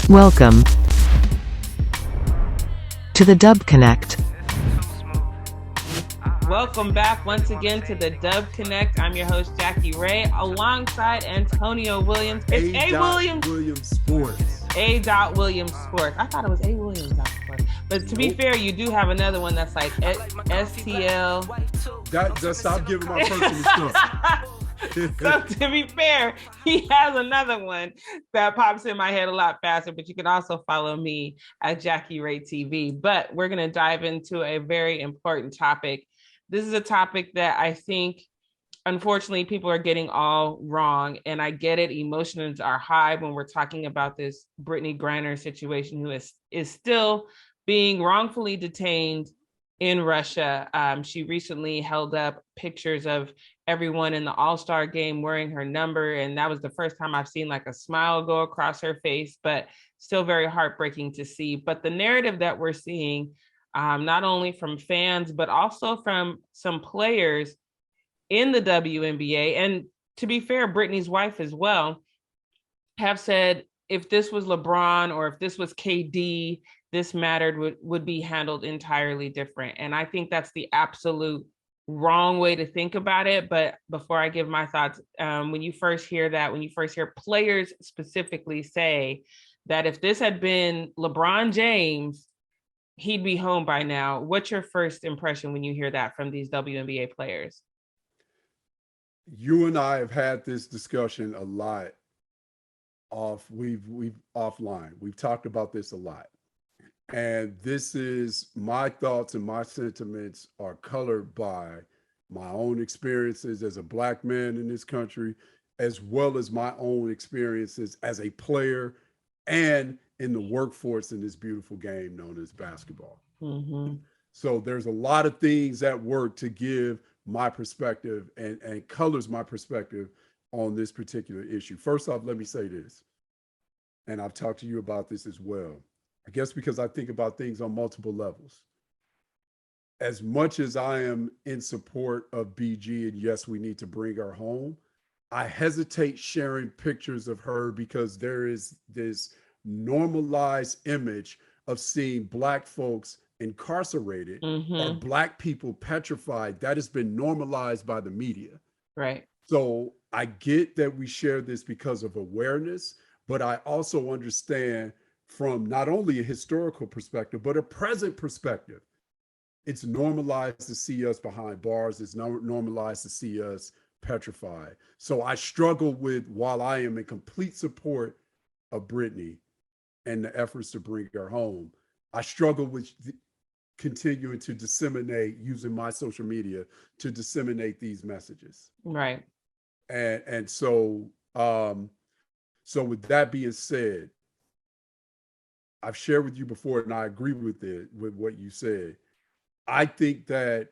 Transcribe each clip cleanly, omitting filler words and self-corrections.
Welcome to the Dub Connect. Welcome back once again to the Dub Connect. I'm your host, Jackie Ray, alongside Antonio Williams. It's A. Williams Sports. A. Williams Sports. I thought it was A. Williams Sports. But to be fair, you do have another one that's like STL. Just stop giving my personal stuff. So to be fair, he has another one that pops in my head a lot faster, but you can also follow me at Jackie Ray TV. But we're going to dive into a very important topic. This is a topic that I think, unfortunately, people are getting all wrong. And I get it. Emotions are high when we're talking about this Brittney Griner situation, who is still being wrongfully detained in Russia. She recently held up pictures of everyone in the All-Star game wearing her number. And that was the first time I've seen like a smile go across her face, but still very heartbreaking to see. But the narrative that we're seeing, not only from fans, but also from some players in the WNBA, and to be fair, Brittney's wife as well, have said if this was LeBron or if this was KD, this mattered would be handled entirely different. And I think that's the absolute wrong way to think about it. But before I give my thoughts, when you first hear players specifically say that if this had been LeBron James, he'd be home by now. What's your first impression when you hear that from these WNBA players? You and I have had this discussion a lot we've offline. We've talked about this a lot. And this is my thoughts and my sentiments are colored by my own experiences as a Black man in this country, as well as my own experiences as a player and in the workforce in this beautiful game known as basketball. Mm-hmm. So there's a lot of things at work to give my perspective and colors my perspective on this particular issue. First off, let me say this, and I've talked to you about this as well. I guess because I think about things on multiple levels. As much as I am in support of BG, and yes, we need to bring her home, I hesitate sharing pictures of her because there is this normalized image of seeing Black folks incarcerated or Black people petrified. That has been normalized by the media. Right. So I get that we share this because of awareness, but I also understand from not only a historical perspective, but a present perspective. It's normalized to see us behind bars. It's normalized to see us petrified. So I struggle with, while I am in complete support of Brittney and the efforts to bring her home, I struggle with continuing to disseminate, using my social media to disseminate these messages. Right. And so with that being said, I've shared with you before, and I agree with what you said. I think that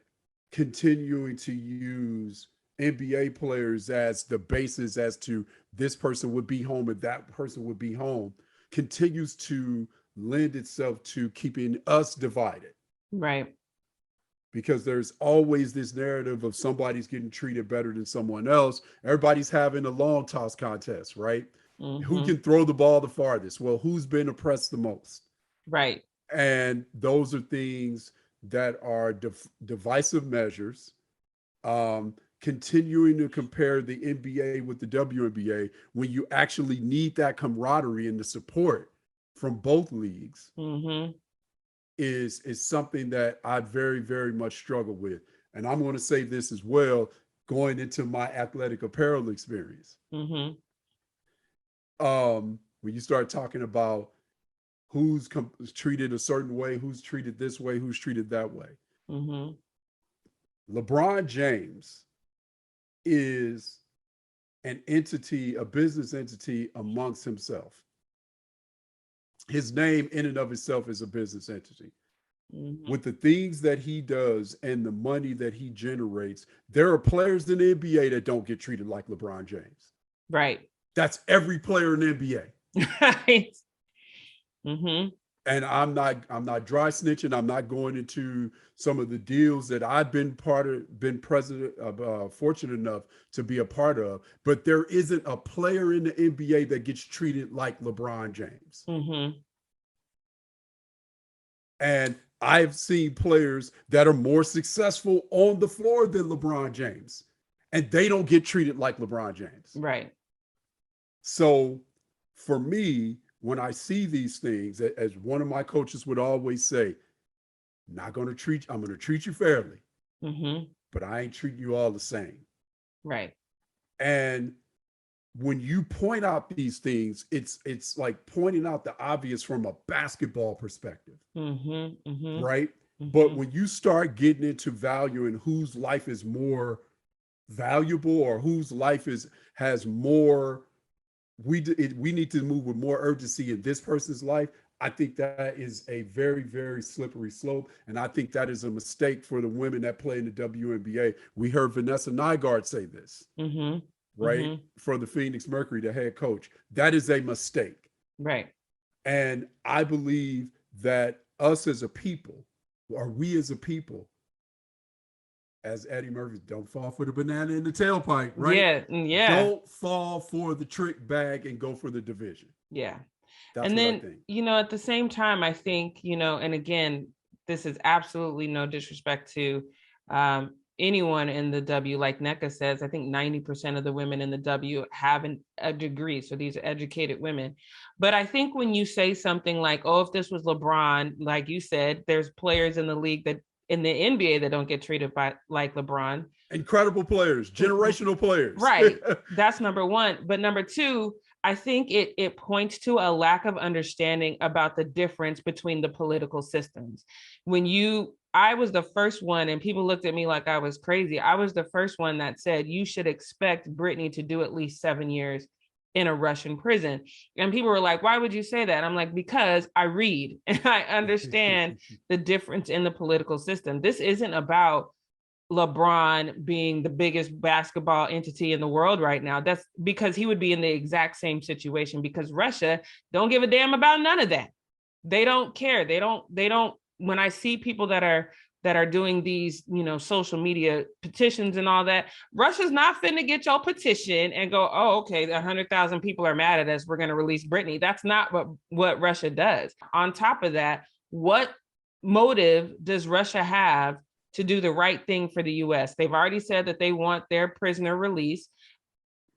continuing to use NBA players as the basis as to this person would be home and that person would be home continues to lend itself to keeping us divided. Right. Because there's always this narrative of somebody's getting treated better than someone else. Everybody's having a long toss contest, right? Mm-hmm. Who can throw the ball the farthest? Well, who's been oppressed the most? Right. And those are things that are divisive measures. Continuing to compare the NBA with the WNBA when you actually need that camaraderie and the support from both leagues is something that I very, very much struggle with. And I'm going to say this as well, going into my athletic apparel experience. When you start talking about who's treated a certain way, who's treated this way, who's treated that way. LeBron James is an entity, a business entity amongst himself. His name in and of itself is a business entity. With the things that he does and the money that he generates, there are players in the NBA that don't get treated like LeBron James. Right. That's every player in the NBA. Right. And I'm not dry snitching. I'm not going into some of the deals that I've been president of, fortunate enough to be a part of. But there isn't a player in the NBA that gets treated like LeBron James. Mm-hmm. And I've seen players that are more successful on the floor than LeBron James, and they don't get treated like LeBron James. Right. So for me, when I see these things, as one of my coaches would always say, I'm going to treat you fairly, Mm-hmm. but I ain't treating you all the same. Right. And when you point out these things, it's like pointing out the obvious from a basketball perspective, Mm-hmm. Mm-hmm. right? Mm-hmm. But when you start getting into valuing whose life is more valuable or whose life has more, we need to move with more urgency in this person's life. I think that is a very, very slippery slope. And I think that is a mistake for the women that play in the WNBA. We heard Vanessa Nygaard say this, Mm-hmm. right? Mm-hmm. For the Phoenix Mercury, the head coach. That is a mistake. Right. And I believe that us as a people, or we as a people, as Eddie Murphy, don't fall for the banana in the tailpipe, right? Yeah. Yeah. Don't fall for the trick bag and go for the division. Yeah. That's and what then, I think. at the same time, I think, and again, this is absolutely no disrespect to anyone in the W. Like NECA says, I think 90% of the women in the W have a degree. So these are educated women. But I think when you say something like, oh, if this was LeBron, like you said, there's players in the league that in the NBA that don't get treated like LeBron. Incredible players, generational players. Right. That's number one. But number two, I think it points to a lack of understanding about the difference between the political systems. I was the first one, and people looked at me like I was crazy. I was the first one that said, you should expect Brittney to do at least 7 years in a Russian prison. And people were like, why would you say that? I'm like, because I read and I understand the difference in the political system. This isn't about LeBron being the biggest basketball entity in the world right now. That's because he would be in the exact same situation, because Russia don't give a damn about none of that. They don't care. They don't, when I see people that are doing these, social media petitions and all that, Russia's not finna get your petition and go, oh, okay, 100,000 people are mad at us, we're going to release Brittney. That's not what Russia does. On top of that, what motive does Russia have to do the right thing for the US? They've already said that they want their prisoner released.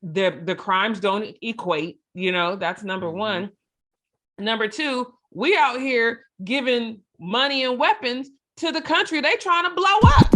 The crimes don't equate, that's number one. Number two, we out here giving money and weapons to the country they trying to blow up.